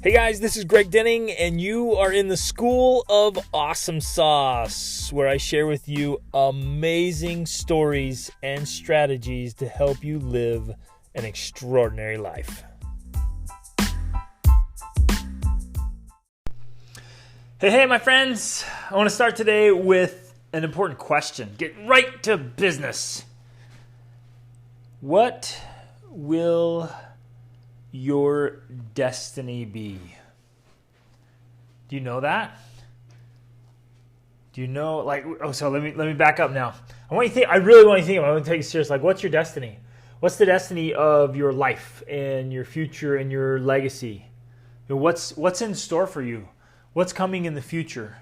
Hey guys, this is Greg Denning, and you are in the School of Awesome Sauce, where I share with you amazing stories and strategies to help you live an extraordinary life. Hey, my friends. I want to start today with an important question. Get right to business. What will your destiny be? Do you know that? Do you know, so let me back up now. I really want you to think about it. I want to take you serious. What's your destiny? What's the destiny of your life and your future and your legacy? What's in store for you? What's coming in the future?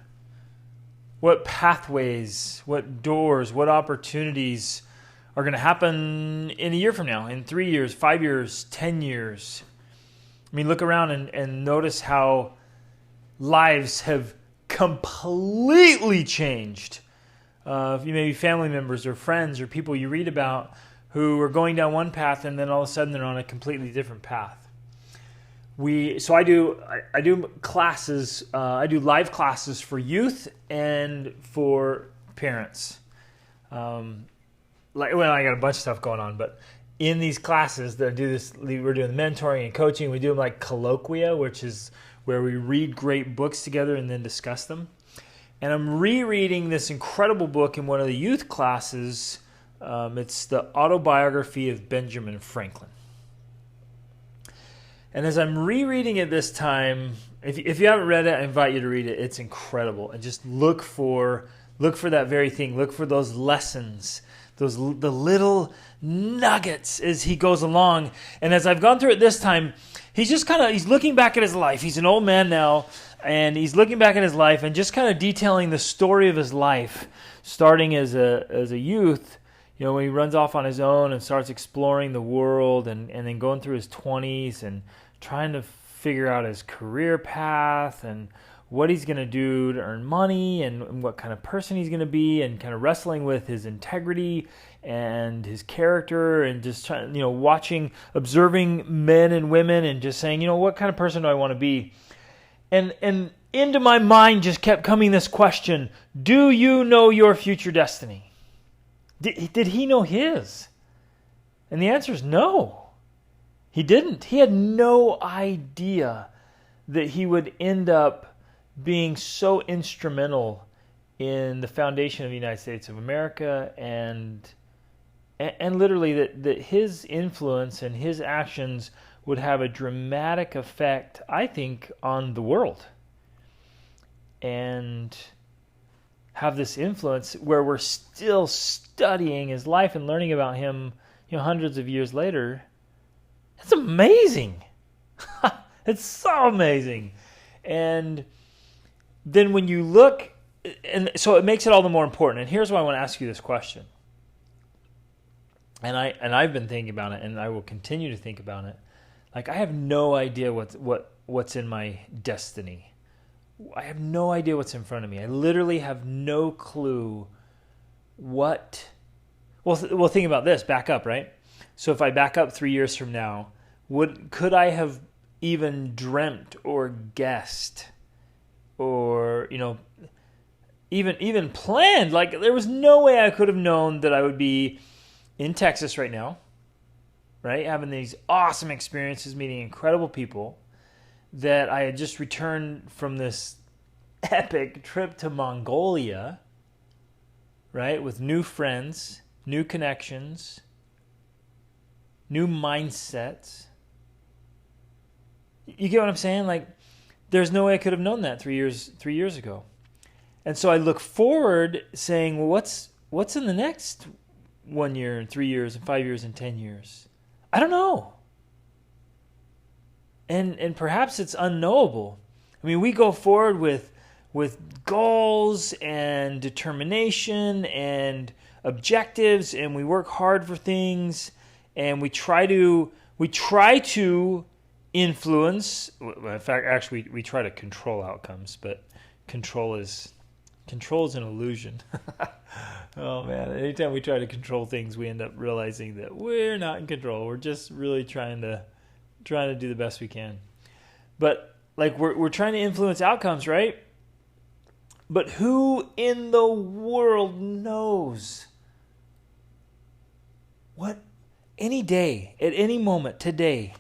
What pathways, what doors, what opportunities are going to happen in a year from now, in 3 years, 5 years, 10 years? I mean, look around and notice how lives have completely changed. Maybe family members or friends or people you read about who are going down one path and then all of a sudden they're on a completely different path. I do classes. I do live classes for youth and for parents. I got a bunch of stuff going on, but in these classes that I do this, we're doing mentoring and coaching. We do them like colloquia, which is where we read great books together and then discuss them. And I'm rereading this incredible book in one of the youth classes. It's the autobiography of Benjamin Franklin. And as I'm rereading it this time, if you haven't read it, I invite you to read it. It's incredible. And just look for that very thing. Look for those lessons, the little nuggets as he goes along. And as I've gone through it this time, he's looking back at his life. He's an old man now, and he's looking back at his life and just kind of detailing the story of his life, starting as a youth, when he runs off on his own and starts exploring the world, and then going through his 20s and trying to figure out his career path and what he's going to do to earn money and what kind of person he's going to be, and kind of wrestling with his integrity and his character, and just trying, observing men and women and just saying, what kind of person do I want to be? And into my mind just kept coming this question: do you know your future destiny? Did he know his? And the answer is no. He didn't. He had no idea that he would end up being so instrumental in the foundation of the United States of America, and literally that his influence and his actions would have a dramatic effect, I think, on the world. And have this influence where we're still studying his life and learning about him, hundreds of years later. It's amazing. It's so amazing. And then when you look, and so it makes it all the more important. And here's why I want to ask you this question. And I've been thinking about it, and I will continue to think about it. I have no idea what's in my destiny. I have no idea what's in front of me. I literally have no clue what. Well, think about this. Back up, right? So if I back up 3 years from now, could I have even dreamt or guessed or even planned? There was no way I could have known that I would be in Texas right now, right? Having these awesome experiences, meeting incredible people, that I had just returned from this epic trip to Mongolia, right? With new friends, new connections, new mindsets. You get what I'm saying? There's no way I could have known that 3 years ago. And so I look forward saying, well, what's in the next 1 year and 3 years and 5 years and 10 years? I don't know. And perhaps it's unknowable. I mean, we go forward with goals and determination and objectives, and we work hard for things, and we try to influence. In fact, actually, we try to control outcomes, but control is an illusion. Oh man, anytime we try to control things, we end up realizing that we're not in control. We're just really trying to do the best we can. But Like we're trying to influence outcomes, right? But who in the world knows what any day, at any moment, today,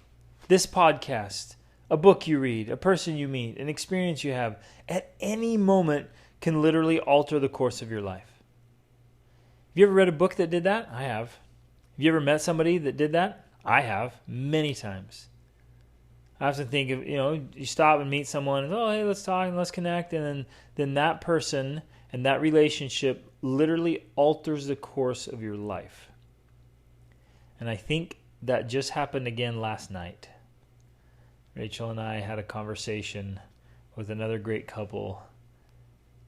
this podcast, a book you read, a person you meet, an experience you have, at any moment can literally alter the course of your life. Have you ever read a book that did that? I have. Have you ever met somebody that did that? I have, many times. I often think of, you stop and meet someone and, oh, hey, let's talk and let's connect. And then that person and that relationship literally alters the course of your life. And I think that just happened again last night. Rachel and I had a conversation with another great couple.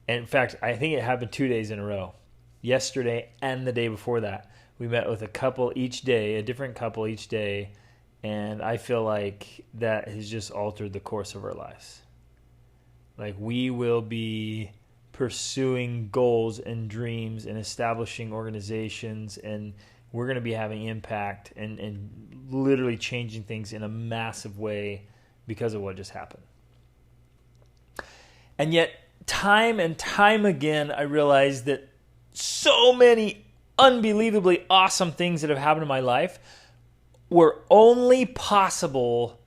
And in fact, I think it happened 2 days in a row. Yesterday and the day before that. We met with a couple each day, a different couple each day. And I feel like that has just altered the course of our lives. Like we will be pursuing goals and dreams and establishing organizations, and we're going to be having impact and literally changing things in a massive way because of what just happened. And yet, time and time again, I realized that so many unbelievably awesome things that have happened in my life were only possible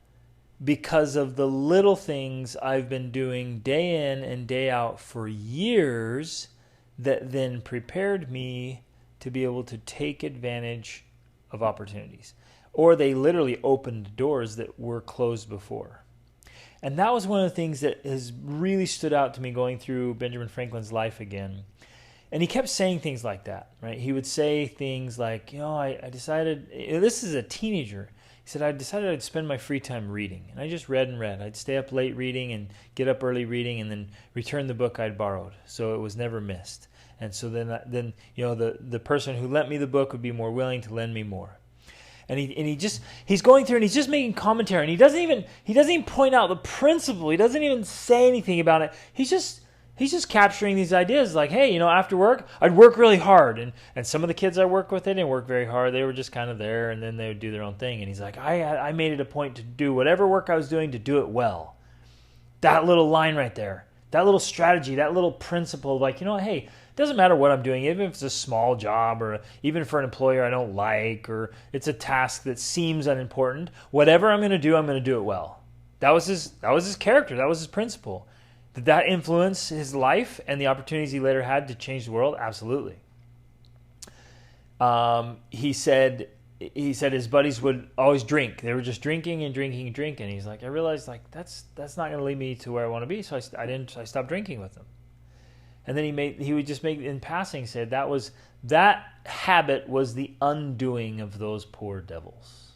because of the little things I've been doing day in and day out for years that then prepared me to be able to take advantage of opportunities. Or they literally opened doors that were closed before. And that was one of the things that has really stood out to me going through Benjamin Franklin's life again. And he kept saying things like that, right? He would say things like, I decided, this is a teenager. He said, I decided I'd spend my free time reading. And I just read and read. I'd stay up late reading and get up early reading and then return the book I'd borrowed. So it was never missed. And so then the person who lent me the book would be more willing to lend me more. And he's going through and he's just making commentary. And he doesn't even point out the principle. He doesn't even say anything about it. He's just capturing these ideas like, hey, after work, I'd work really hard. And some of the kids I work with, they didn't work very hard. They were just kind of there, and then they would do their own thing. And he's like, I made it a point to do whatever work I was doing to do it well. That little line right there, that little strategy, that little principle, like, hey, it doesn't matter what I'm doing, even if it's a small job or even for an employer I don't like, or it's a task that seems unimportant. Whatever I'm going to do, I'm going to do it well. That was his character. That was his principle. Did that influence his life and the opportunities he later had to change the world? Absolutely. He said his buddies would always drink. They were just drinking and drinking and drinking. He's like, I realized that's not going to lead me to where I want to be. So I stopped drinking with them. And then he would just make, in passing, said that habit was the undoing of those poor devils.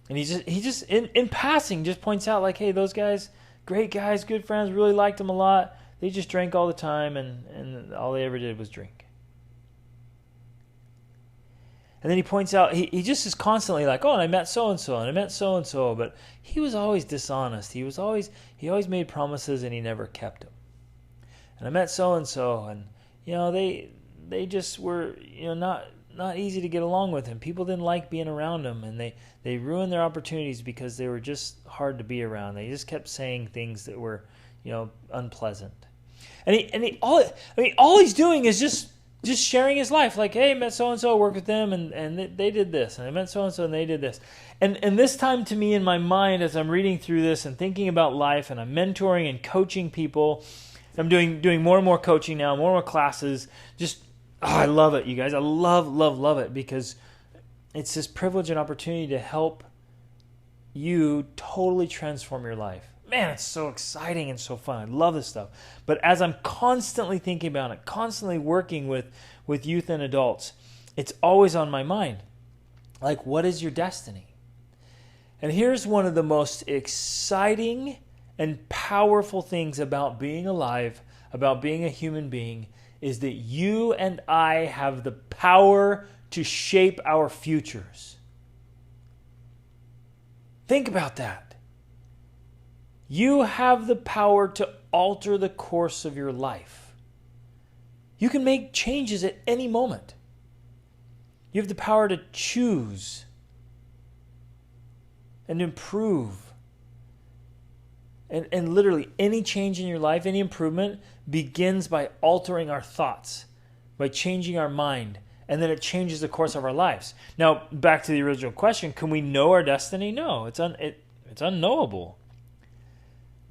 And he just in passing just points out like, hey, those guys, great guys, good friends, really liked them a lot. They just drank all the time, and all they ever did was drink. And then he points out, he just is constantly like, and I met so-and-so, and I met so-and-so, but he was always dishonest. He always made promises, and he never kept them. And I met so-and-so, and, they just were, not easy to get along with him. People didn't like being around him, and they ruined their opportunities because they were just hard to be around. They just kept saying things that were, unpleasant. And all he's doing is just sharing his life. Like, hey, I met so-and-so, worked with them, and they did this. And I met so-and-so, and they did this. And this time to me in my mind, as I'm reading through this and thinking about life, and I'm mentoring and coaching people, I'm doing more and more coaching now, more and more classes. I love it, you guys. I love it because it's this privilege and opportunity to help you totally transform your life. Man, it's so exciting and so fun. I love this stuff. But as I'm constantly thinking about it, constantly working with youth and adults, it's always on my mind. Like, what is your destiny? And here's one of the most exciting and powerful things about being alive, about being a human being, is that you and I have the power to shape our futures. Think about that. You have the power to alter the course of your life. You can make changes at any moment. You have the power to choose and improve And literally any change in your life, any improvement begins by altering our thoughts, by changing our mind, and then it changes the course of our lives. Now, back to the original question, can we know our destiny? No, it's unknowable.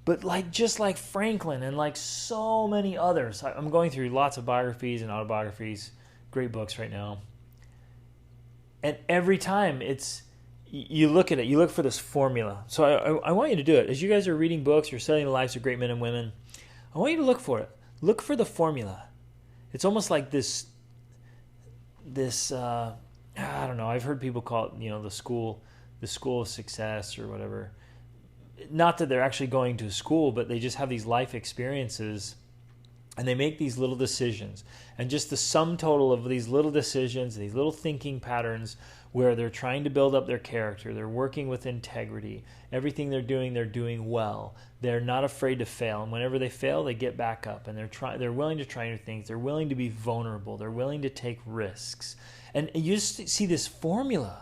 But just like Franklin and like so many others, I'm going through lots of biographies and autobiographies, great books right now. And every time you look at it, you look for this formula. So I want you to do it. As you guys are reading books, you're studying the lives of great men and women, I want you to look for it. Look for the formula. It's almost like this I don't know, I've heard people call it, the school of success or whatever. Not that they're actually going to school, but they just have these life experiences and they make these little decisions. And just the sum total of these little decisions, these little thinking patterns where they're trying to build up their character, they're working with integrity, everything they're doing well. They're not afraid to fail. And whenever they fail, they get back up and they're willing to try new things. They're willing to be vulnerable. They're willing to take risks. And you just see this formula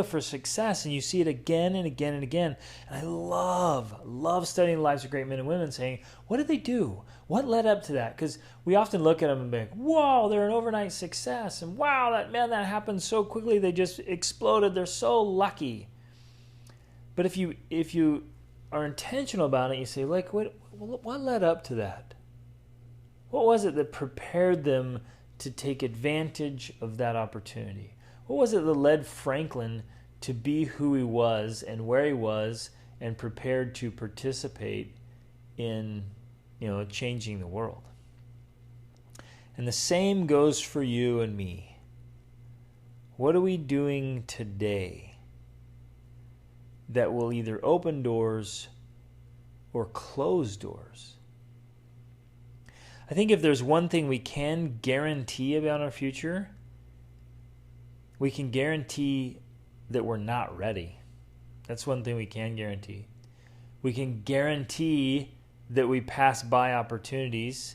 for success, and you see it again and again and again. And I love studying the lives of great men and women, saying, what did they do? What led up to that? Because we often look at them and be like, whoa, they're an overnight success. And wow, that happened so quickly. They just exploded. They're so lucky. But if you are intentional about it, you say, like, what led up to that? What was it that prepared them to take advantage of that opportunity? What was it that led Franklin to be who he was and where he was and prepared to participate in, changing the world? And the same goes for you and me. What are we doing today that will either open doors or close doors? I think if there's one thing we can guarantee about our future, we can guarantee that we're not ready. That's one thing we can guarantee. We can guarantee that we pass by opportunities,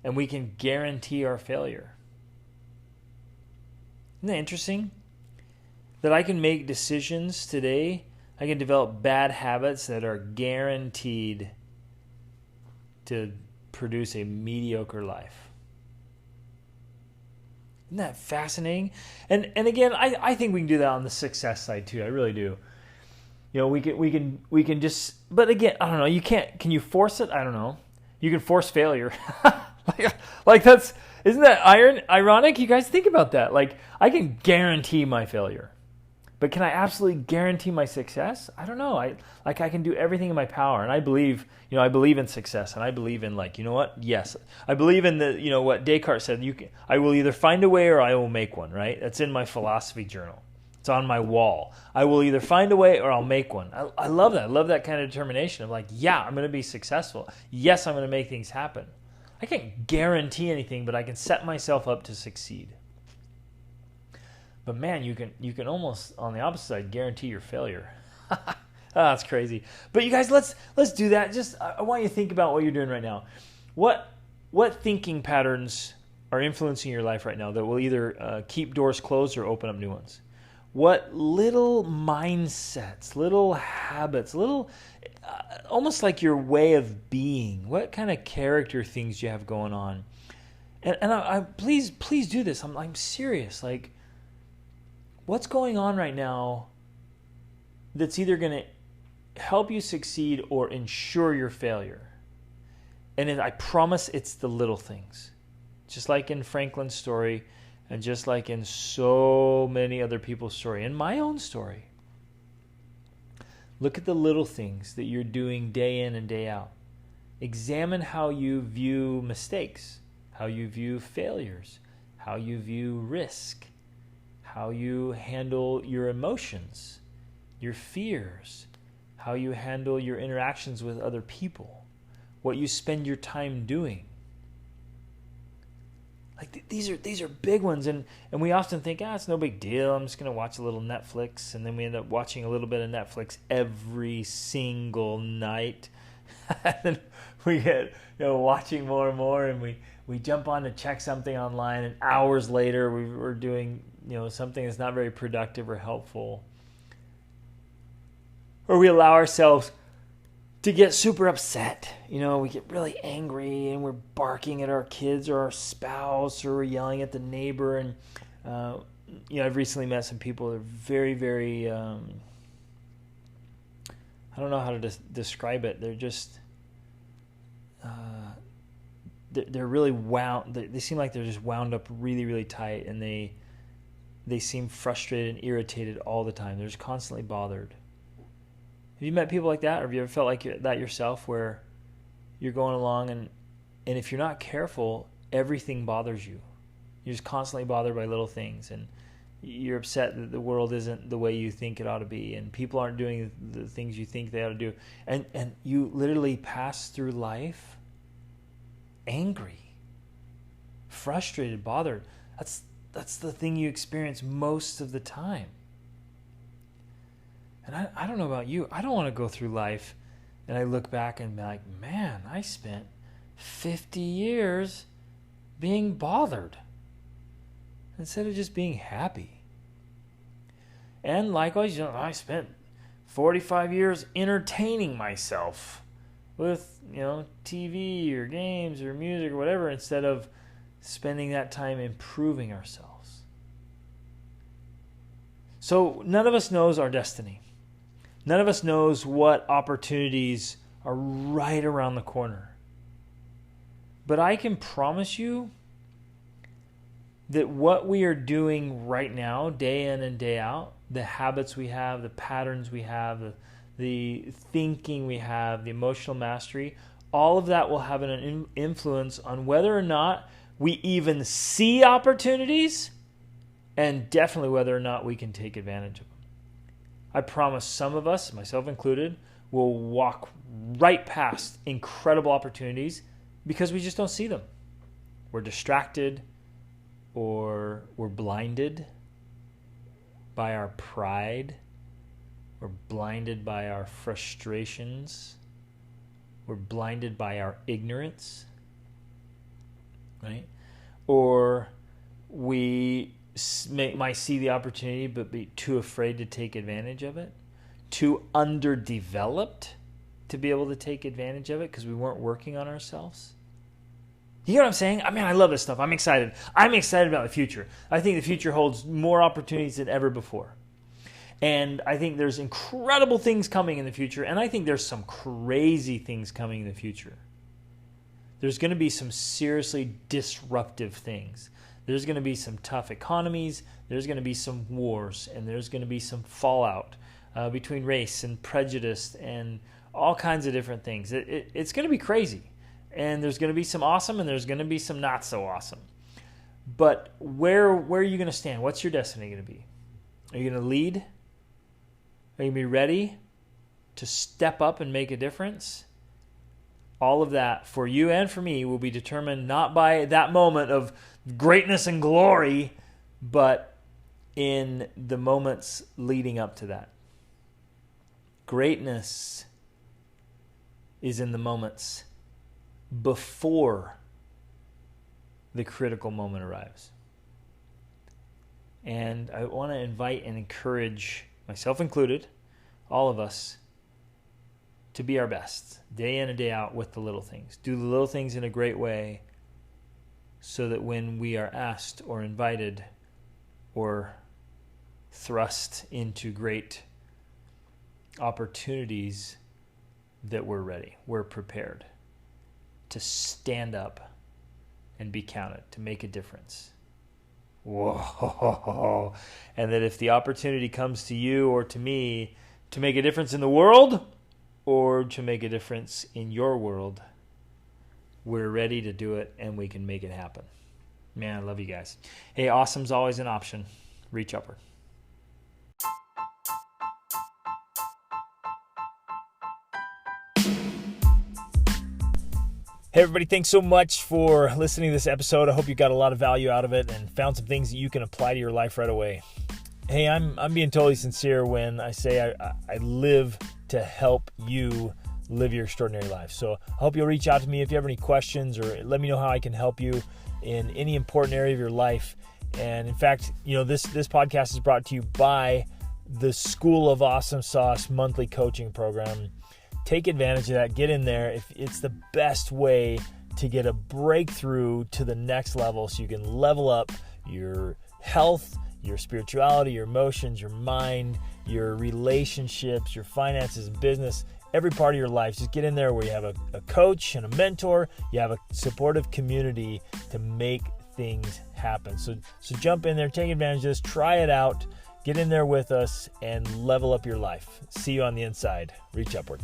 and we can guarantee our failure. Isn't that interesting? That I can make decisions today, I can develop bad habits that are guaranteed to produce a mediocre life. Isn't that fascinating? And again, I think we can do that on the success side too. I really do. We can just. But again, I don't know. You can't. Can you force it? I don't know. You can force failure. like that's. Isn't that ironic? You guys think about that. Like I can guarantee my failure, but can I absolutely guarantee my success? I don't know. I can do everything in my power, and I believe. I believe in success, and I believe in what? Yes, I believe in what Descartes said. I will either find a way or I will make one. Right? That's in my philosophy journal. It's on my wall. I will either find a way or I'll make one. I love that. I love that kind of determination of I'm going to be successful. Yes, I'm going to make things happen. I can't guarantee anything, but I can set myself up to succeed. But man, you can almost, on the opposite side, guarantee your failure. That's crazy. But you guys, let's do that. Just I want you to think about what you're doing right now. What thinking patterns are influencing your life right now that will either keep doors closed or open up new ones? What little mindsets, little habits, almost like your way of being, what kind of character things you have going on? And I please do this. I'm serious. Like, what's going on right now that's either going to help you succeed or ensure your failure? And I promise it's the little things. Just like in Franklin's story, and just like in so many other people's story, in my own story. Look at the little things that you're doing day in and day out. Examine how you view mistakes, how you view failures, how you view risk, how you handle your emotions, your fears, how you handle your interactions with other people, what you spend your time doing. Like these are big ones, and we often think, it's no big deal. I'm just going to watch a little Netflix, and then we end up watching a little bit of Netflix every single night. And then we get watching more and more, and we jump on to check something online, and hours later we're doing something that's not very productive or helpful, or we allow ourselves to get super upset. We get really angry and we're barking at our kids or our spouse, or we're yelling at the neighbor. And, I've recently met some people that are very, very, I don't know how to describe it. They're just, they're really wound. They seem like they're just wound up really, really tight, and they seem frustrated and irritated all the time. They're just constantly bothered. Have you met people like that, or have you ever felt like that yourself, where you're going along and if you're not careful, everything bothers you. You're just constantly bothered by little things, and you're upset that the world isn't the way you think it ought to be, and people aren't doing the things you think they ought to do, and you literally pass through life angry, frustrated, bothered. That's the thing you experience most of the time. And I don't know about you. I don't want to go through life and I look back and be like, man, I spent 50 years being bothered instead of just being happy. And likewise, I spent 45 years entertaining myself with, TV or games or music or whatever, instead of spending that time improving ourselves. So none of us knows our destiny. None of us knows what opportunities are right around the corner. But I can promise you that what we are doing right now, day in and day out, the habits we have, the patterns we have, the thinking we have, the emotional mastery, all of that will have an influence on whether or not we even see opportunities, and definitely whether or not we can take advantage of them. I promise some of us, myself included, will walk right past incredible opportunities because we just don't see them. We're distracted, or we're blinded by our pride. We're blinded by our frustrations. We're blinded by our ignorance, right? Or we might see the opportunity but be too afraid to take advantage of it, too underdeveloped to be able to take advantage of it because we weren't working on ourselves. You know what I'm saying? I mean, I love this stuff. I'm excited. I'm excited about the future. I think the future holds more opportunities than ever before. And I think there's incredible things coming in the future, and I think there's some crazy things coming in the future. There's going to be some seriously disruptive things. There's going to be some tough economies. There's going to be some wars, and there's going to be some fallout between race and prejudice and all kinds of different things. It's going to be crazy, and there's going to be some awesome, and there's going to be some not so awesome. But where are you going to stand? What's your destiny going to be? Are you going to lead? Are you going to be ready to step up and make a difference? All of that for you and for me will be determined not by that moment of greatness and glory, but in the moments leading up to that. Greatness is in the moments before the critical moment arrives. And I want to invite and encourage, myself included, all of us, to be our best, day in and day out, with the little things. Do the little things in a great way so that when we are asked or invited or thrust into great opportunities, that we're ready, we're prepared to stand up and be counted, to make a difference. Whoa. And that if the opportunity comes to you or to me to make a difference in the world, or to make a difference in your world, we're ready to do it, and we can make it happen. Man, I love you guys. Hey, awesome's always an option. Reach upward. Hey everybody, thanks so much for listening to this episode. I hope you got a lot of value out of it and found some things that you can apply to your life right away. Hey, I'm being totally sincere when I say I live to help you live your extraordinary life. So I hope you'll reach out to me if you have any questions, or let me know how I can help you in any important area of your life. And in fact, this podcast is brought to you by the School of Awesome Sauce monthly coaching program. take advantage of that. Get in there. If it's the best way to get a breakthrough to the next level so you can level up your health, your spirituality, your emotions, your mind, your relationships, your finances and business, every part of your life. Just get in there where you have a coach and a mentor, you have a supportive community to make things happen. So jump in there, take advantage of this, try it out, get in there with us and level up your life. See you on the inside. Reach upward.